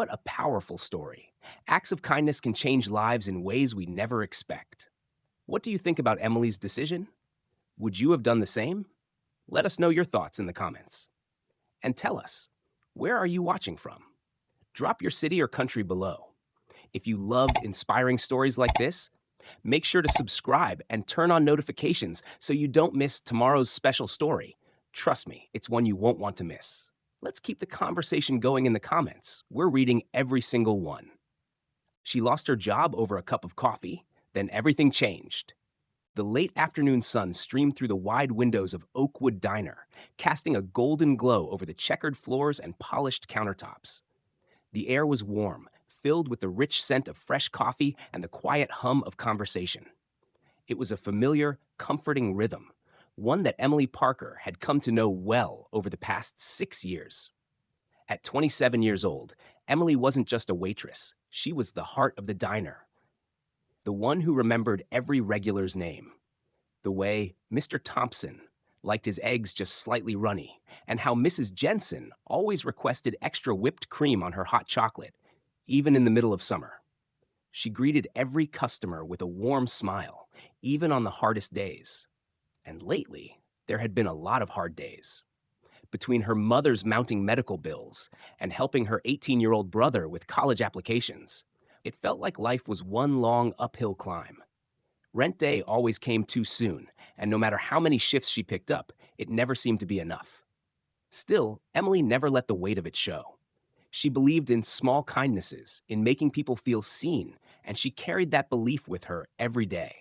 What a powerful story. Acts of kindness can change lives in ways we never expect. What do you think about Emily's decision? Would you have done the same? Let us know your thoughts in the comments. And tell us, where are you watching from? Drop your city or country below. If you love inspiring stories like this, make sure to subscribe and turn on notifications so you don't miss tomorrow's special story. Trust me, it's one you won't want to miss. Let's keep the conversation going in the comments. We're reading every single one. She lost her job over a cup of coffee, then everything changed. The late afternoon sun streamed through the wide windows of Oakwood Diner, casting a golden glow over the checkered floors and polished countertops. The air was warm, filled with the rich scent of fresh coffee and the quiet hum of conversation. It was a familiar, comforting rhythm, one that Emily Parker had come to know well over the past 6 years. At 27 years old, Emily wasn't just a waitress, she was the heart of the diner. The one who remembered every regular's name. The way Mr. Thompson liked his eggs just slightly runny, and how Mrs. Jensen always requested extra whipped cream on her hot chocolate, even in the middle of summer. She greeted every customer with a warm smile, even on the hardest days. And lately, there had been a lot of hard days. Between her mother's mounting medical bills and helping her 18-year-old brother with college applications, it felt like life was one long uphill climb. Rent day always came too soon, and no matter how many shifts she picked up, it never seemed to be enough. Still, Emily never let the weight of it show. She believed in small kindnesses, in making people feel seen, and she carried that belief with her every day.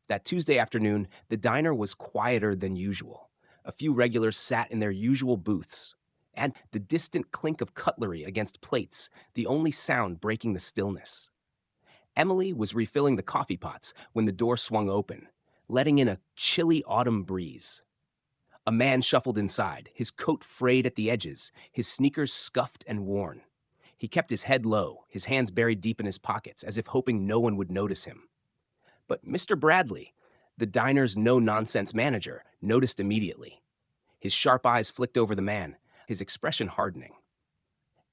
That Tuesday afternoon, the diner was quieter than usual. A few regulars sat in their usual booths, and the distant clink of cutlery against plates, the only sound breaking the stillness. Emily was refilling the coffee pots when the door swung open, letting in a chilly autumn breeze. A man shuffled inside, his coat frayed at the edges, his sneakers scuffed and worn. He kept his head low, his hands buried deep in his pockets, as if hoping no one would notice him. But Mr. Bradley, the diner's no-nonsense manager, noticed immediately. His sharp eyes flicked over the man, his expression hardening.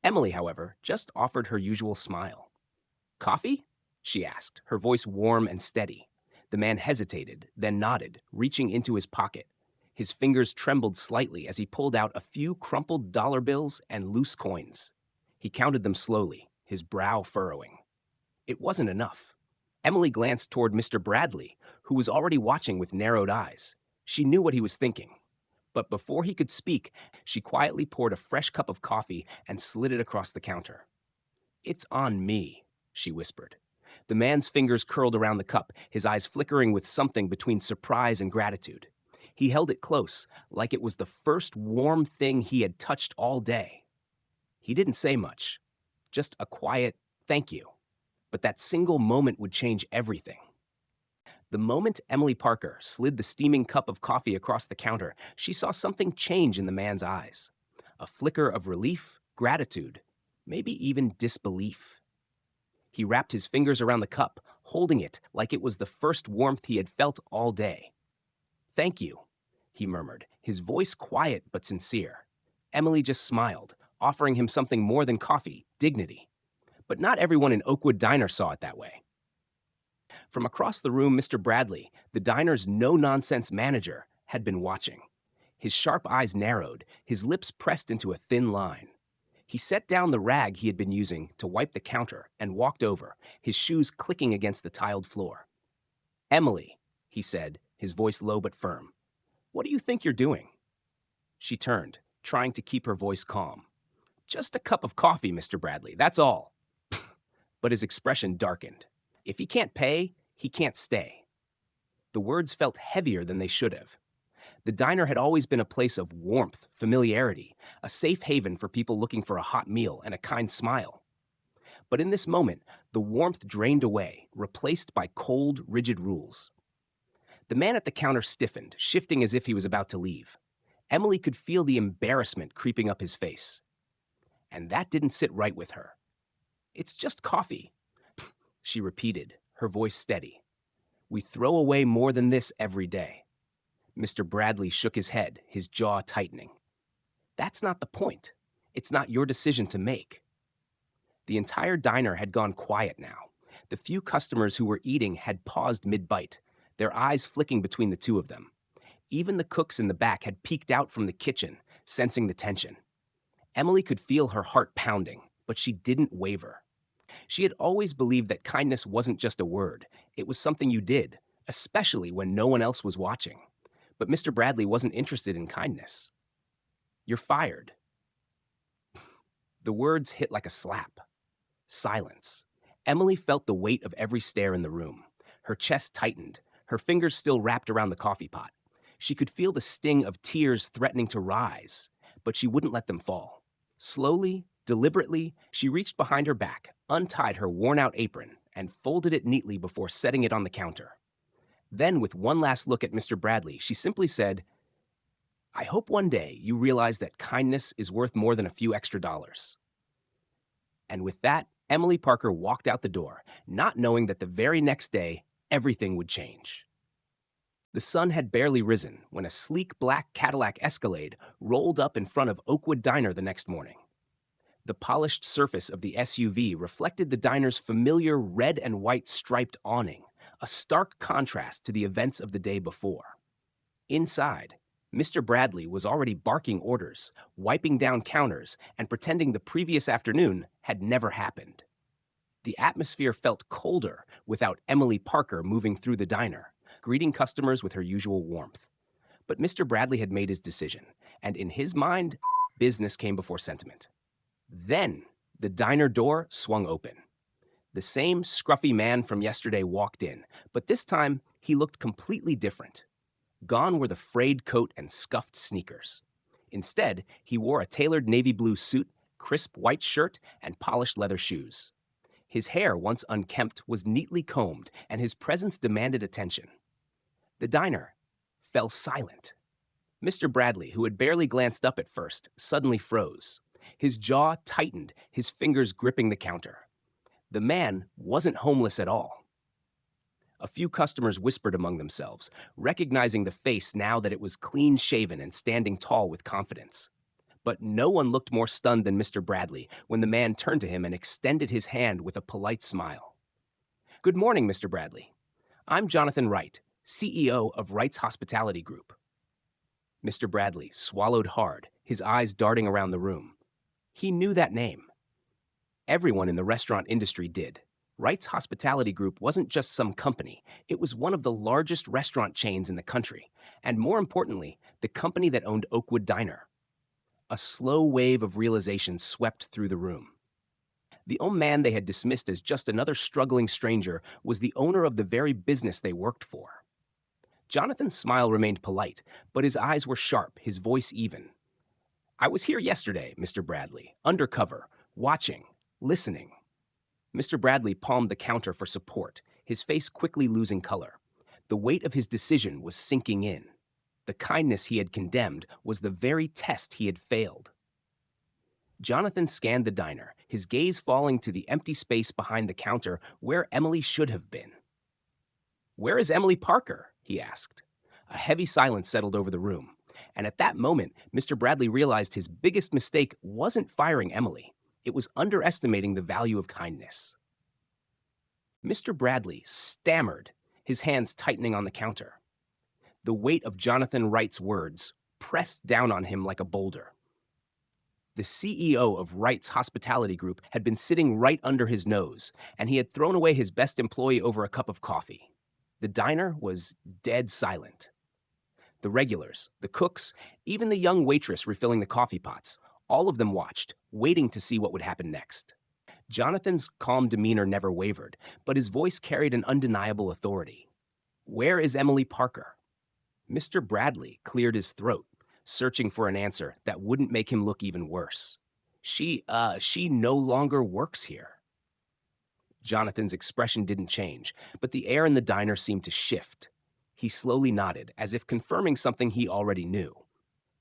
Emily, however, just offered her usual smile. "Coffee?" she asked, her voice warm and steady. The man hesitated, then nodded, reaching into his pocket. His fingers trembled slightly as he pulled out a few crumpled dollar bills and loose coins. He counted them slowly, his brow furrowing. It wasn't enough. Emily glanced toward Mr. Bradley, who was already watching with narrowed eyes. She knew what he was thinking. But before he could speak, she quietly poured a fresh cup of coffee and slid it across the counter. "It's on me," she whispered. The man's fingers curled around the cup, his eyes flickering with something between surprise and gratitude. He held it close, like it was the first warm thing he had touched all day. He didn't say much, just a quiet thank you. But that single moment would change everything. The moment Emily Parker slid the steaming cup of coffee across the counter, she saw something change in the man's eyes. A flicker of relief, gratitude, maybe even disbelief. He wrapped his fingers around the cup, holding it like it was the first warmth he had felt all day. "Thank you," he murmured, his voice quiet but sincere. Emily just smiled, offering him something more than coffee, dignity. But not everyone in Oakwood Diner saw it that way. From across the room, Mr. Bradley, the diner's no-nonsense manager, had been watching. His sharp eyes narrowed, his lips pressed into a thin line. He set down the rag he had been using to wipe the counter and walked over, his shoes clicking against the tiled floor. "Emily," he said, his voice low but firm, "what do you think you're doing?" She turned, trying to keep her voice calm. "Just a cup of coffee, Mr. Bradley, that's all." But his expression darkened. If he can't pay, he can't stay. The words felt heavier than they should have. The diner had always been a place of warmth, familiarity, a safe haven for people looking for a hot meal and a kind smile. But in this moment, the warmth drained away, replaced by cold, rigid rules. The man at the counter stiffened, shifting as if he was about to leave. Emily could feel the embarrassment creeping up his face. And that didn't sit right with her. "It's just coffee," she repeated, her voice steady. "We throw away more than this every day." Mr. Bradley shook his head, his jaw tightening. "That's not the point. It's not your decision to make." The entire diner had gone quiet now. The few customers who were eating had paused mid-bite, their eyes flicking between the two of them. Even the cooks in the back had peeked out from the kitchen, sensing the tension. Emily could feel her heart pounding, but she didn't waver. She had always believed that kindness wasn't just a word, it was something you did, especially when no one else was watching. But Mr. Bradley wasn't interested in kindness. "You're fired." The words hit like a slap. Silence. Emily felt the weight of every stare in the room. Her chest tightened, her fingers still wrapped around the coffee pot. She could feel the sting of tears threatening to rise, but she wouldn't let them fall. Slowly, deliberately, she reached behind her back, untied her worn-out apron, and folded it neatly before setting it on the counter. Then, with one last look at Mr. Bradley, she simply said, "I hope one day you realize that kindness is worth more than a few extra dollars." And with that, Emily Parker walked out the door, not knowing that the very next day, everything would change. The sun had barely risen when a sleek black Cadillac Escalade rolled up in front of Oakwood Diner the next morning. The polished surface of the SUV reflected the diner's familiar red and white striped awning, a stark contrast to the events of the day before. Inside, Mr. Bradley was already barking orders, wiping down counters, and pretending the previous afternoon had never happened. The atmosphere felt colder without Emily Parker moving through the diner, greeting customers with her usual warmth. But Mr. Bradley had made his decision, and in his mind, business came before sentiment. Then, the diner door swung open. The same scruffy man from yesterday walked in, but this time he looked completely different. Gone were the frayed coat and scuffed sneakers. Instead, he wore a tailored navy blue suit, crisp white shirt, and polished leather shoes. His hair, once unkempt, was neatly combed, and his presence demanded attention. The diner fell silent. Mr. Bradley, who had barely glanced up at first, suddenly froze. His jaw tightened, his fingers gripping the counter. The man wasn't homeless at all. A few customers whispered among themselves, recognizing the face now that it was clean-shaven and standing tall with confidence. But no one looked more stunned than Mr. Bradley when the man turned to him and extended his hand with a polite smile. "Good morning, Mr. Bradley. I'm Jonathan Wright, CEO of Wright's Hospitality Group." Mr. Bradley swallowed hard, his eyes darting around the room. He knew that name. Everyone in the restaurant industry did. Wright's Hospitality Group wasn't just some company, it was one of the largest restaurant chains in the country, and more importantly, the company that owned Oakwood Diner. A slow wave of realization swept through the room. The old man they had dismissed as just another struggling stranger was the owner of the very business they worked for. Jonathan's smile remained polite, but his eyes were sharp, his voice even. "I was here yesterday, Mr. Bradley, undercover, watching, listening." Mr. Bradley palmed the counter for support, his face quickly losing color. The weight of his decision was sinking in. The kindness he had condemned was the very test he had failed. Jonathan scanned the diner, his gaze falling to the empty space behind the counter where Emily should have been. "Where is Emily Parker?" he asked. A heavy silence settled over the room, and at that moment, Mr. Bradley realized his biggest mistake wasn't firing Emily. It was underestimating the value of kindness. Mr. Bradley stammered, his hands tightening on the counter. The weight of Jonathan Wright's words pressed down on him like a boulder. The CEO of Wright's Hospitality Group had been sitting right under his nose, and he had thrown away his best employee over a cup of coffee. The diner was dead silent. The regulars, the cooks, even the young waitress refilling the coffee pots, all of them watched, waiting to see what would happen next. Jonathan's calm demeanor never wavered, but his voice carried an undeniable authority. "Where is Emily Parker?" Mr. Bradley cleared his throat, searching for an answer that wouldn't make him look even worse. She no longer works here." Jonathan's expression didn't change, but the air in the diner seemed to shift. He slowly nodded, as if confirming something he already knew.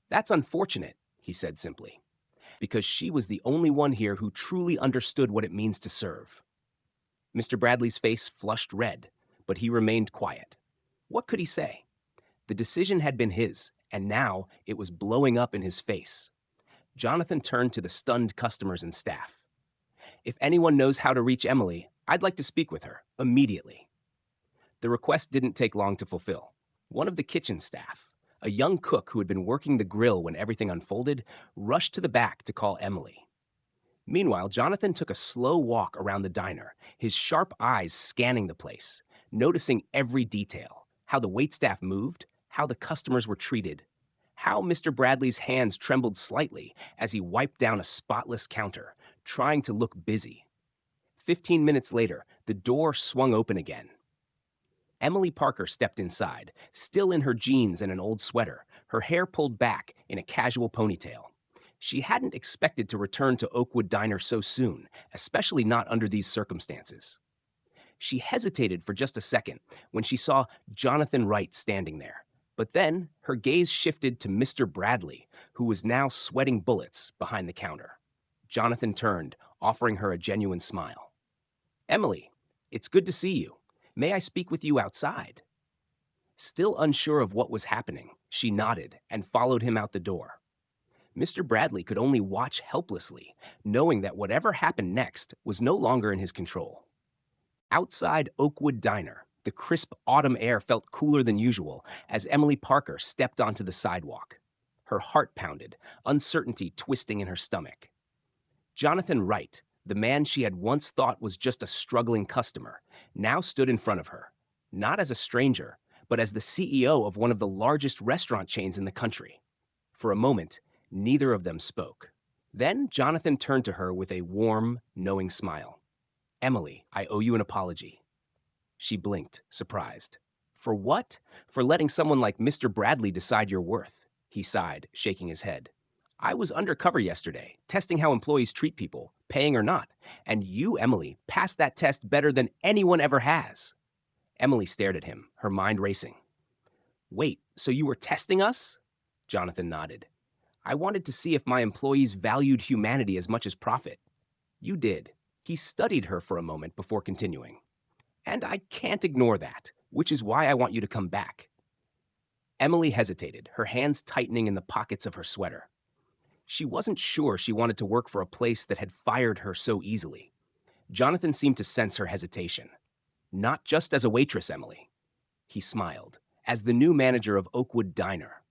"That's unfortunate," he said simply, "because she was the only one here who truly understood what it means to serve." Mr. Bradley's face flushed red, but he remained quiet. What could he say? The decision had been his, and now it was blowing up in his face. Jonathan turned to the stunned customers and staff. If anyone knows how to reach Emily, I'd like to speak with her immediately. The request didn't take long to fulfill. One of the kitchen staff, a young cook who had been working the grill when everything unfolded, rushed to the back to call Emily. Meanwhile, Jonathan took a slow walk around the diner, his sharp eyes scanning the place, noticing every detail: how the waitstaff moved, how the customers were treated, how Mr. Bradley's hands trembled slightly as he wiped down a spotless counter, trying to look busy. 15 minutes later, the door swung open again. Emily Parker stepped inside, still in her jeans and an old sweater, her hair pulled back in a casual ponytail. She hadn't expected to return to Oakwood Diner so soon, especially not under these circumstances. She hesitated for just a second when she saw Jonathan Wright standing there. But then her gaze shifted to Mr. Bradley, who was now sweating bullets behind the counter. Jonathan turned, offering her a genuine smile. "Emily, it's good to see you. May I speak with you outside?" Still unsure of what was happening, she nodded and followed him out the door. Mr. Bradley could only watch helplessly, knowing that whatever happened next was no longer in his control. Outside Oakwood Diner, the crisp autumn air felt cooler than usual as Emily Parker stepped onto the sidewalk. Her heart pounded, uncertainty twisting in her stomach. Jonathan Wright, the man she had once thought was just a struggling customer, now stood in front of her, not as a stranger, but as the CEO of one of the largest restaurant chains in the country. For a moment, neither of them spoke. Then Jonathan turned to her with a warm, knowing smile. "Emily, I owe you an apology." She blinked, surprised. "For what?" "For letting someone like Mr. Bradley decide your worth," he sighed, shaking his head. "I was undercover yesterday, testing how employees treat people, paying or not, and you, Emily, passed that test better than anyone ever has." Emily stared at him, her mind racing. "Wait, so you were testing us?" Jonathan nodded. "I wanted to see if my employees valued humanity as much as profit." "You did." He studied her for a moment before continuing. "And I can't ignore that, which is why I want you to come back." Emily hesitated, her hands tightening in the pockets of her sweater. She wasn't sure she wanted to work for a place that had fired her so easily. Jonathan seemed to sense her hesitation. "Not just as a waitress, Emily." He smiled. "As the new manager of Oakwood Diner."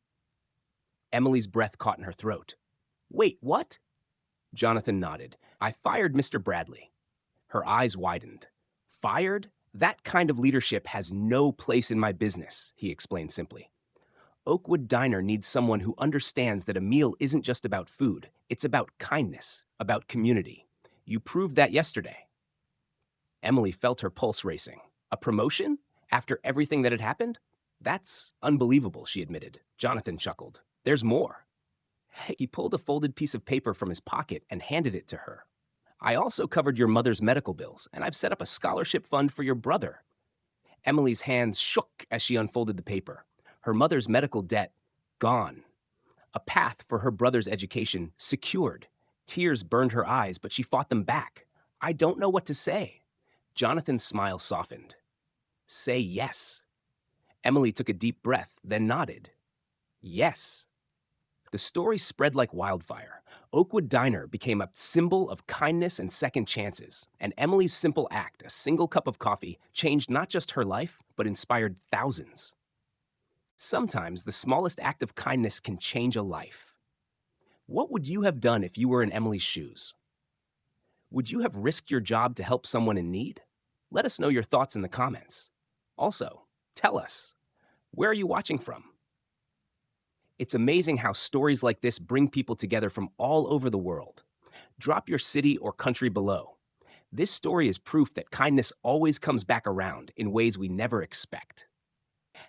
Emily's breath caught in her throat. "Wait, what?" Jonathan nodded. "I fired Mr. Bradley." Her eyes widened. "Fired? That kind of leadership has no place in my business," he explained simply. "Oakwood Diner needs someone who understands that a meal isn't just about food, it's about kindness, about community. You proved that yesterday." Emily felt her pulse racing. A promotion? After everything that had happened? "That's unbelievable," she admitted. Jonathan chuckled. "There's more." He pulled a folded piece of paper from his pocket and handed it to her. "I also covered your mother's medical bills, and I've set up a scholarship fund for your brother." Emily's hands shook as she unfolded the paper. Her mother's medical debt gone. A path for her brother's education secured. Tears burned her eyes, but she fought them back. "I don't know what to say." Jonathan's smile softened. "Say yes." Emily took a deep breath, then nodded. "Yes." The story spread like wildfire. Oakwood Diner became a symbol of kindness and second chances, and Emily's simple act, a single cup of coffee, changed not just her life, but inspired thousands. Sometimes the smallest act of kindness can change a life. What would you have done if you were in Emily's shoes? Would you have risked your job to help someone in need? Let us know your thoughts in the comments. Also, tell us, where are you watching from? It's amazing how stories like this bring people together from all over the world. Drop your city or country below. This story is proof that kindness always comes back around in ways we never expect.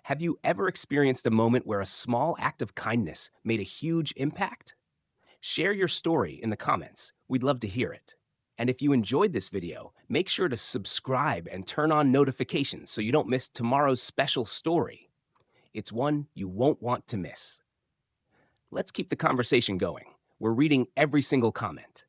Have you ever experienced a moment where a small act of kindness made a huge impact? Share your story in the comments. We'd love to hear it. And if you enjoyed this video, make sure to subscribe and turn on notifications so you don't miss tomorrow's special story. It's one you won't want to miss. Let's keep the conversation going. We're reading every single comment.